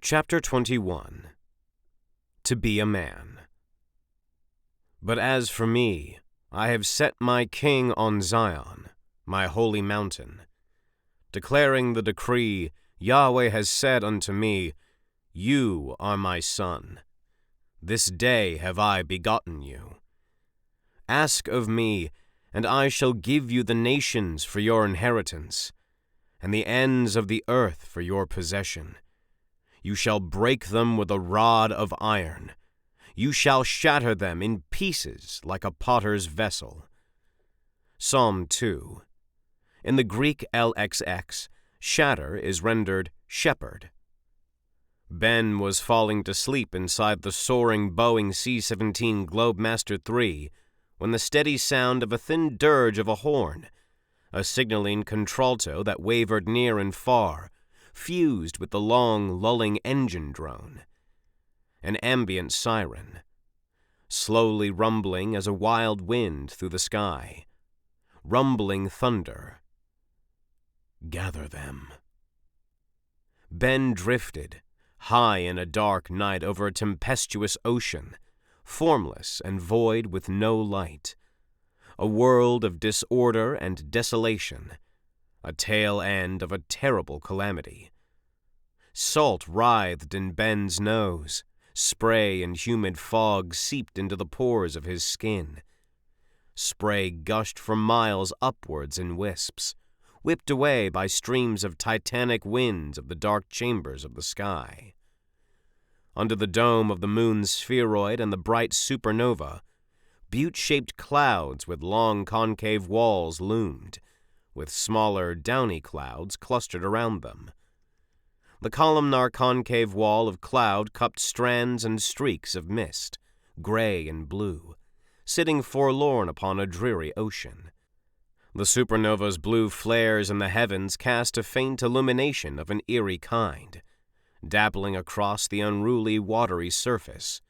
Chapter 21. To be a man. But as for me, I have set my king on Zion, my holy mountain, declaring the decree, Yahweh has said unto me, You are my son. This day have I begotten you. Ask of me, and I shall give you the nations for your inheritance, and the ends of the earth for your possession. You shall break them with a rod of iron. You shall shatter them in pieces like a potter's vessel. Psalm 2. In the Greek LXX, shatter is rendered shepherd. Ben was falling to sleep inside the soaring Boeing C-17 Globemaster III when the steady sound of a thin dirge of a horn, a signaling contralto that wavered near and far, fused with the long, lulling engine drone. An ambient siren, slowly rumbling as a wild wind through the sky. Rumbling thunder. Gather them. Ben drifted, high in a dark night over a tempestuous ocean, formless and void with no light. A world of disorder and desolation, a tail end of a terrible calamity. Salt writhed in Ben's nose, spray and humid fog seeped into the pores of his skin. Spray gushed for miles upwards in wisps, whipped away by streams of titanic winds of the dark chambers of the sky. Under the dome of the moon's spheroid and the bright supernova, butte-shaped clouds with long concave walls loomed, with smaller downy clouds clustered around them. The columnar concave wall of cloud cupped strands and streaks of mist, gray and blue, sitting forlorn upon a dreary ocean. The supernova's blue flares in the heavens cast a faint illumination of an eerie kind, dappling across the unruly watery surface,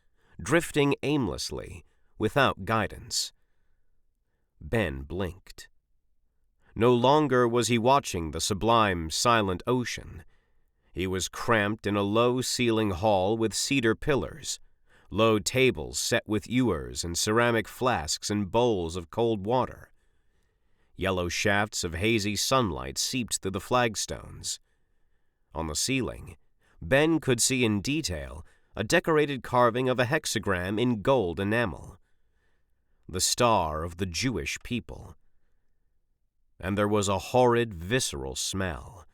drifting aimlessly, without guidance. Ben blinked. No longer was he watching the sublime, silent ocean. He was cramped in a low-ceiling hall with cedar pillars, low tables set with ewers and ceramic flasks and bowls of cold water. Yellow shafts of hazy sunlight seeped through the flagstones. On the ceiling, Ben could see in detail a decorated carving of a hexagram in gold enamel, the star of the Jewish people. And there was a horrid, visceral smell,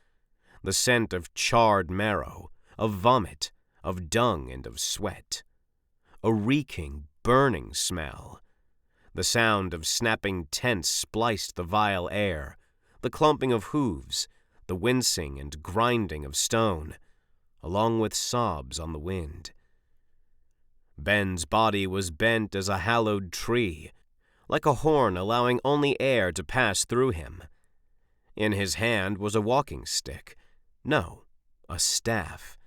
the scent of charred marrow, of vomit, of dung and of sweat. A reeking, burning smell. The sound of snapping tents spliced the vile air, the clumping of hooves, the wincing and grinding of stone, along with sobs on the wind. Ben's body was bent as a hallowed tree, like a horn allowing only air to pass through him. In his hand was a walking stick. No, a staff.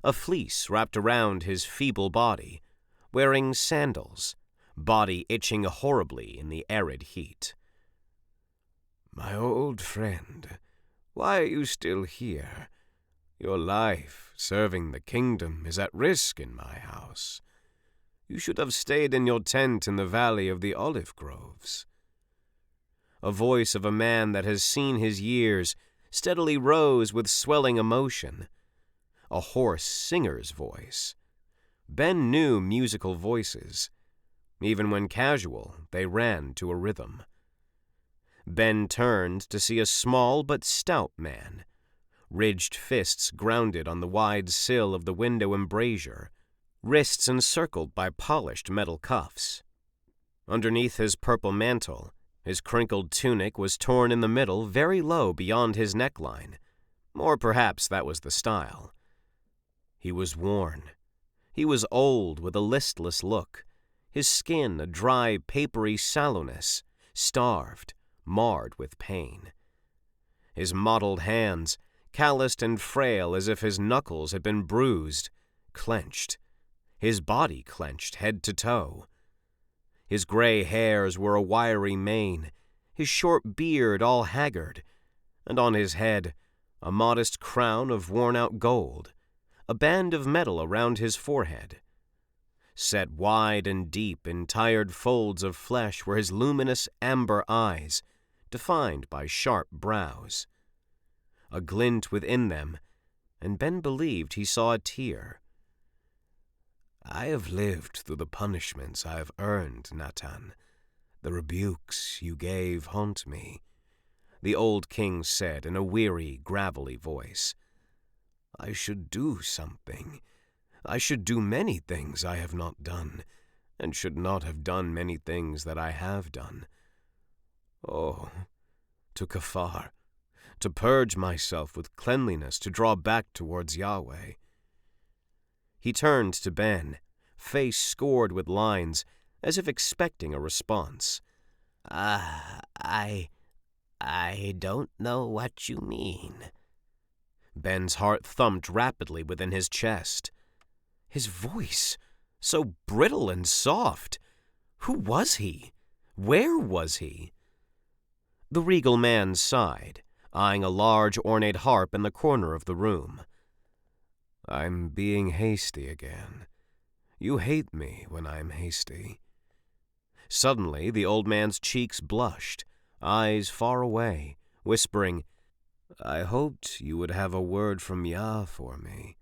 A fleece wrapped around his feeble body, wearing sandals, body itching horribly in the arid heat. "My old friend, why are you still here? Your life, serving the kingdom, is at risk in my house. You should have stayed in your tent in the valley of the olive groves." A voice of a man that has seen his years steadily rose with swelling emotion. A hoarse singer's voice. Ben knew musical voices. Even when casual, they ran to a rhythm. Ben turned to see a small but stout man, ridged fists grounded on the wide sill of the window embrasure, wrists encircled by polished metal cuffs. Underneath his purple mantle, his crinkled tunic was torn in the middle very low beyond his neckline, or perhaps that was the style. He was worn. He was old with a listless look, his skin a dry, papery sallowness, starved, marred with pain. His mottled hands, calloused and frail as if his knuckles had been bruised, clenched. His body clenched head to toe. His gray hairs were a wiry mane, his short beard all haggard, and on his head a modest crown of worn-out gold, a band of metal around his forehead. Set wide and deep in tired folds of flesh were his luminous amber eyes, defined by sharp brows. A glint within them, and Ben believed he saw a tear. "I have lived through the punishments I have earned, Nathan. The rebukes you gave haunt me," the old king said in a weary, gravelly voice. "I should do something. I should do many things I have not done, and should not have done many things that I have done. Oh, to kafar, to purge myself with cleanliness, to draw back towards Yahweh." He turned to Ben, face scored with lines, as if expecting a response. I don't know what you mean." Ben's heart thumped rapidly within his chest. His voice, so brittle and soft. Who was he? Where was he? The regal man sighed, eyeing a large ornate harp in the corner of the room. "I'm being hasty again. You hate me when I'm hasty." Suddenly, the old man's cheeks blushed, eyes far away, whispering, "I hoped you would have a word from Yah for me.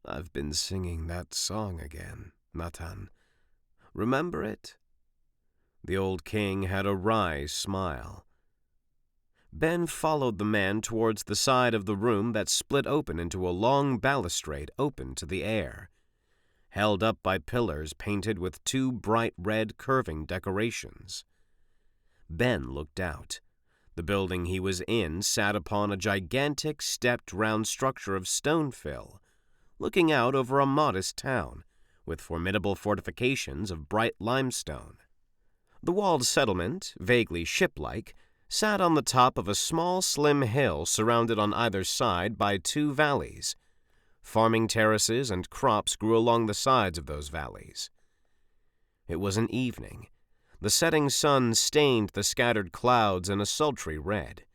I've been singing that song again, Nathan. Remember it?" The old king had a wry smile. Ben followed the man towards the side of the room that split open into a long balustrade open to the air, held up by pillars painted with two bright red curving decorations. Ben looked out. The building he was in sat upon a gigantic stepped-round structure of stone fill, looking out over a modest town, with formidable fortifications of bright limestone. The walled settlement, vaguely ship-like, sat on the top of a small, slim hill surrounded on either side by two valleys. Farming terraces and crops grew along the sides of those valleys. It was an evening. The setting sun stained the scattered clouds in a sultry red.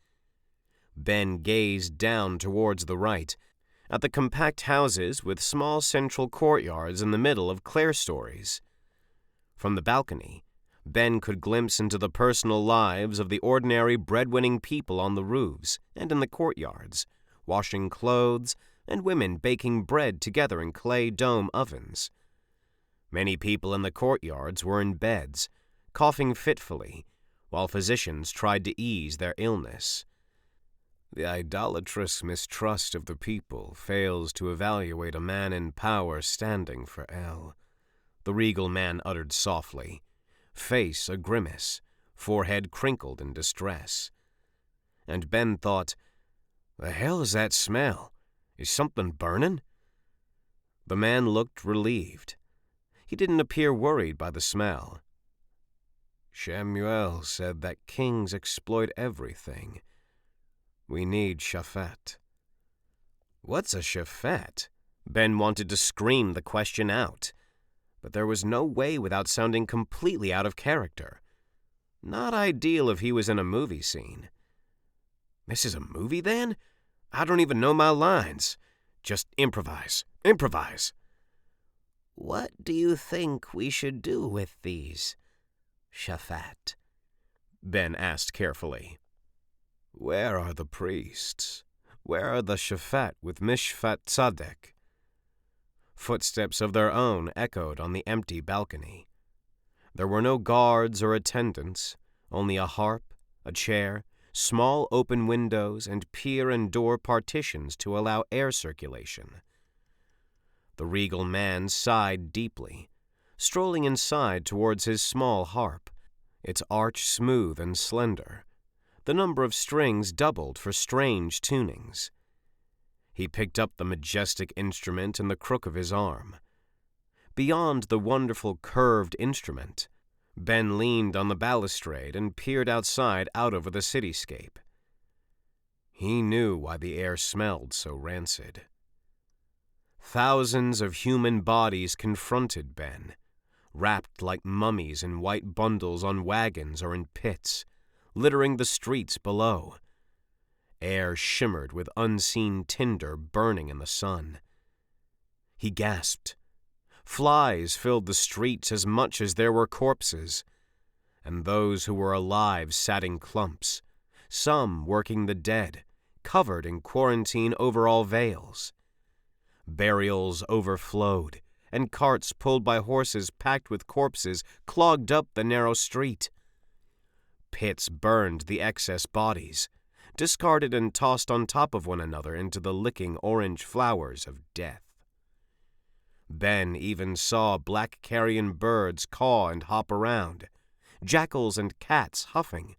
Ben gazed down towards the right, at the compact houses with small central courtyards in the middle of clerestories. From the balcony, Ben could glimpse into the personal lives of the ordinary breadwinning people on the roofs and in the courtyards, washing clothes, and women baking bread together in clay dome ovens. Many people in the courtyards were in beds, coughing fitfully, while physicians tried to ease their illness. "The idolatrous mistrust of the people fails to evaluate a man in power standing for El," the regal man uttered softly, face a grimace, forehead crinkled in distress. And Ben thought, "The hell is that smell? Is something burning?" The man looked relieved. He didn't appear worried by the smell. "Shamuel said that kings exploit everything. We need Shaphat." "What's a Shaphat?" Ben wanted to scream the question out, but there was no way without sounding completely out of character. Not ideal if he was in a movie scene. "This is a movie, then? I don't even know my lines. Just improvise. "What do you think we should do with these, Shaphat?" Ben asked carefully. "Where are the priests? Where are the Shaphat with Mishpat Tzadek?" Footsteps of their own echoed on the empty balcony. There were no guards or attendants, only a harp, a chair, small open windows, and pier and door partitions to allow air circulation. The regal man sighed deeply, strolling inside towards his small harp, its arch smooth and slender. The number of strings doubled for strange tunings. He picked up the majestic instrument in the crook of his arm. Beyond the wonderful curved instrument, Ben leaned on the balustrade and peered outside out over the cityscape. He knew why the air smelled so rancid. Thousands of human bodies confronted Ben, wrapped like mummies in white bundles on wagons or in pits, littering the streets below. Air shimmered with unseen tinder burning in the sun. He gasped. Flies filled the streets as much as there were corpses, and those who were alive sat in clumps, some working the dead, covered in quarantine overall veils. Burials overflowed, and carts pulled by horses packed with corpses clogged up the narrow street. Pits burned the excess bodies, discarded and tossed on top of one another into the licking orange flowers of death. Ben even saw black carrion birds caw and hop around, jackals and cats huffing,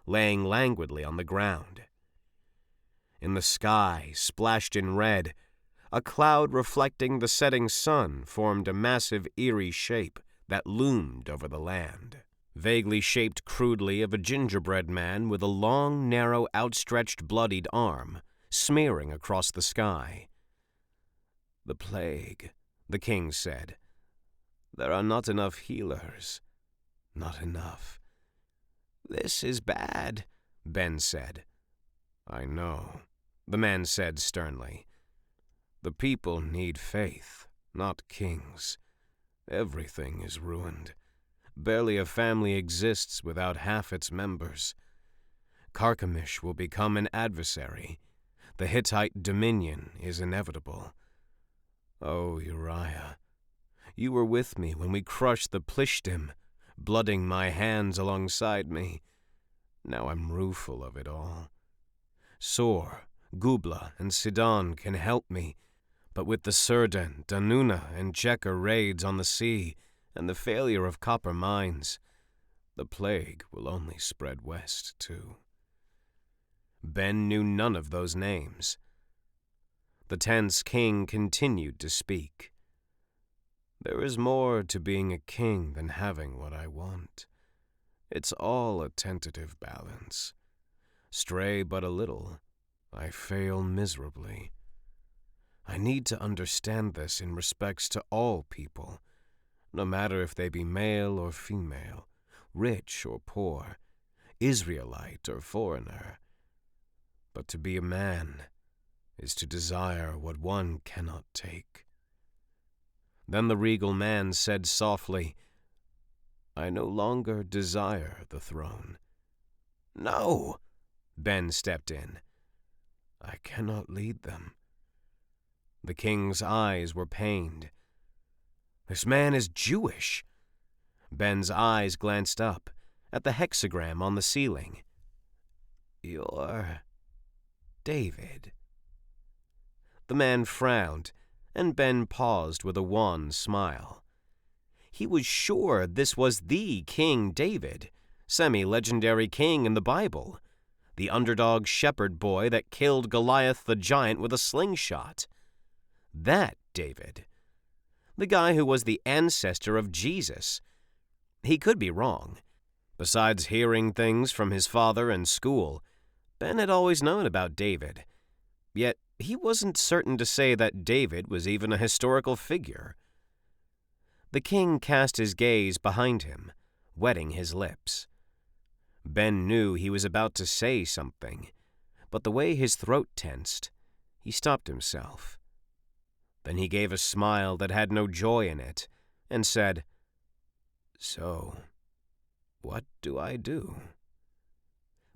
laying languidly on the ground. In the sky, splashed in red, a cloud reflecting the setting sun formed a massive eerie shape that loomed over the land, vaguely shaped crudely of a gingerbread man with a long, narrow, outstretched, bloodied arm, smearing across the sky. "The plague," the king said. "There are not enough healers. Not enough." "This is bad," Ben said. "I know," the man said sternly. "The people need faith, not kings. Everything is ruined. Barely a family exists without half its members. Carchemish will become an adversary. The Hittite dominion is inevitable. Oh, Uriah, you were with me when we crushed the Plishtim, blooding my hands alongside me. Now I'm rueful of it all. Sor, Gubla, and Sidon can help me, but with the Surden, Danuna, and Jeker raids on the sea, and the failure of copper mines, the plague will only spread west, too." Ben knew none of those names. The tense king continued to speak. "There is more to being a king than having what I want. It's all a tentative balance. Stray but a little, I fail miserably. I need to understand this in respects to all people, no matter if they be male or female, rich or poor, Israelite or foreigner. But to be a man is to desire what one cannot take." Then the regal man said softly, "I no longer desire the throne." "No," Ben stepped in. "I cannot lead them." The king's eyes were pained. "This man is Jewish." Ben's eyes glanced up at the hexagram on the ceiling. "You're David." The man frowned, and Ben paused with a wan smile. He was sure this was the King David, semi-legendary king in the Bible, the underdog shepherd boy that killed Goliath the giant with a slingshot. That David. The guy who was the ancestor of Jesus. He could be wrong. Besides hearing things from his father and school, Ben had always known about David. Yet he wasn't certain to say that David was even a historical figure. The king cast his gaze behind him, wetting his lips. Ben knew he was about to say something, but the way his throat tensed, he stopped himself. Then he gave a smile that had no joy in it, and said, "So, what do I do?"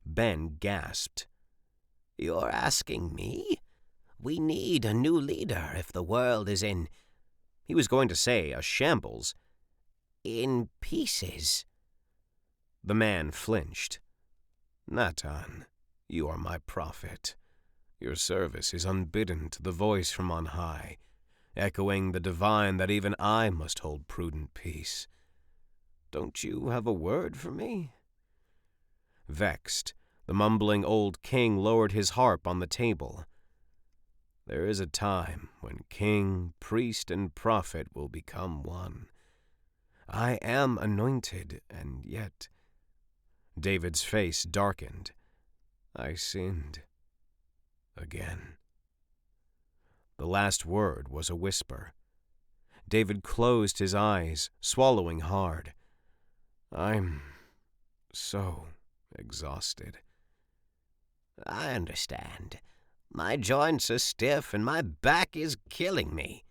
Ben gasped. "You're asking me? We need a new leader if the world is in—" He was going to say a shambles. "In pieces." The man flinched. "Natan, you are my prophet. Your service is unbidden to the voice from on high, echoing the divine that even I must hold prudent peace. Don't you have a word for me?" Vexed, the mumbling old king lowered his harp on the table. "There is a time when king, priest, and prophet will become one. I am anointed, and yet—" David's face darkened. "I sinned. Again." The last word was a whisper. David closed his eyes, swallowing hard. "I'm so exhausted." "I understand. My joints are stiff and my back is killing me."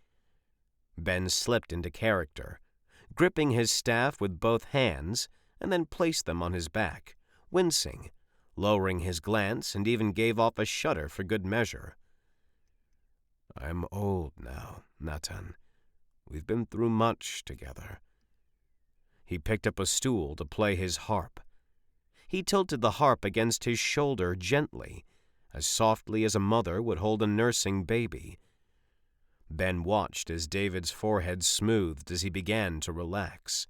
Ben slipped into character, gripping his staff with both hands, and then placed them on his back, wincing, lowering his glance, and even gave off a shudder for good measure. "I'm old now, Nathan. We've been through much together." He picked up a stool to play his harp. He tilted the harp against his shoulder gently, as softly as a mother would hold a nursing baby. Ben watched as David's forehead smoothed as he began to relax.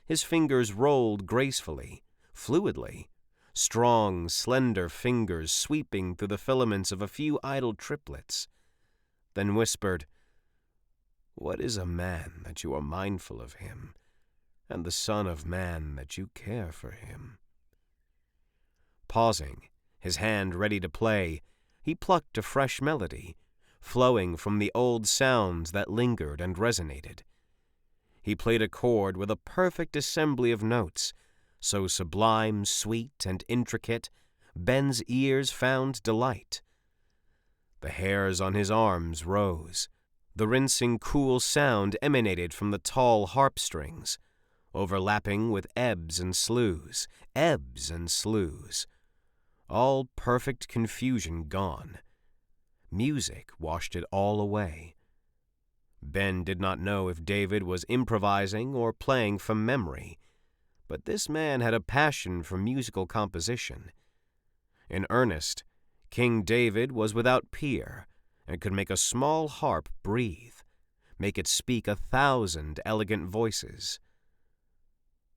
His fingers rolled gracefully, fluidly, strong, slender fingers sweeping through the filaments of a few idle triplets, then whispered, "What is a man that you are mindful of him, and the son of man that you care for him?" Pausing, his hand ready to play, he plucked a fresh melody, flowing from the old sounds that lingered and resonated. He played a chord with a perfect assembly of notes, so sublime, sweet, and intricate, Ben's ears found delight. The hairs on his arms rose. The rinsing, cool sound emanated from the tall harp strings, overlapping with ebbs and slews, all perfect confusion gone. Music washed it all away. Ben did not know if David was improvising or playing from memory, but this man had a passion for musical composition. In earnest, King David was without peer, and could make a small harp breathe, make it speak 1,000 elegant voices.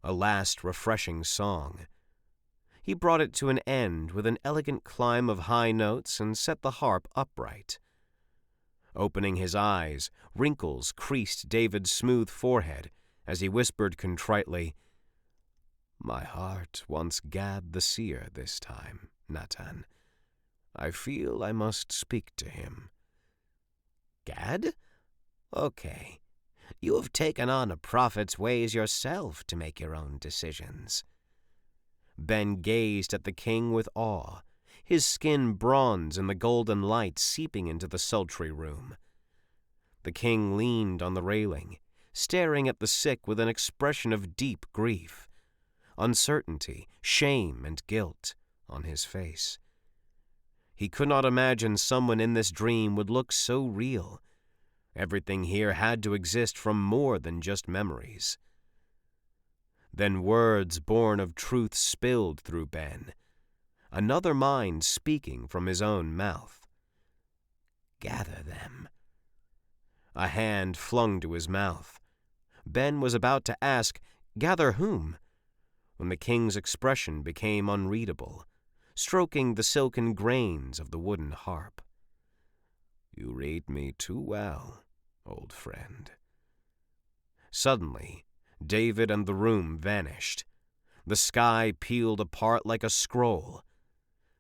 A last refreshing song. He brought it to an end with an elegant climb of high notes and set the harp upright. Opening his eyes, wrinkles creased David's smooth forehead as he whispered contritely, "My heart wants Gad the seer this time, Nathan. I feel I must speak to him." "Gad? Okay. You have taken on a prophet's ways yourself to make your own decisions." Ben gazed at the king with awe, his skin bronze in the golden light seeping into the sultry room. The king leaned on the railing, staring at the sick with an expression of deep grief, uncertainty, shame, and guilt on his face. He could not imagine someone in this dream would look so real. Everything here had to exist from more than just memories. Then words born of truth spilled through Ben, another mind speaking from his own mouth. "Gather them." A hand flung to his mouth. Ben was about to ask, "Gather whom?" when the king's expression became unreadable, stroking the silken grains of the wooden harp. "You read me too well, old friend." Suddenly, David and the room vanished. The sky peeled apart like a scroll.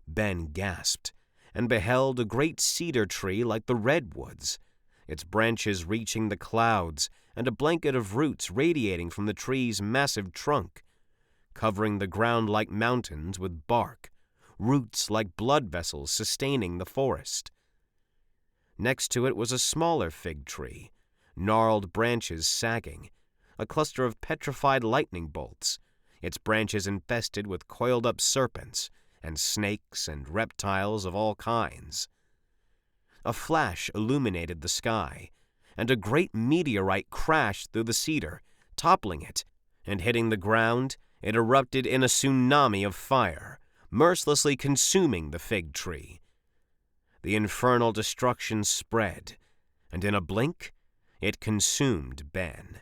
Ben gasped and beheld a great cedar tree like the redwoods, its branches reaching the clouds and a blanket of roots radiating from the tree's massive trunk, covering the ground like mountains with bark, roots like blood vessels sustaining the forest. Next to it was a smaller fig tree, gnarled branches sagging, a cluster of petrified lightning bolts, its branches infested with coiled-up serpents and snakes and reptiles of all kinds. A flash illuminated the sky, and a great meteorite crashed through the cedar, toppling it, and hitting the ground, it erupted in a tsunami of fire, mercilessly consuming the fig tree. The infernal destruction spread, and in a blink, it consumed Ben.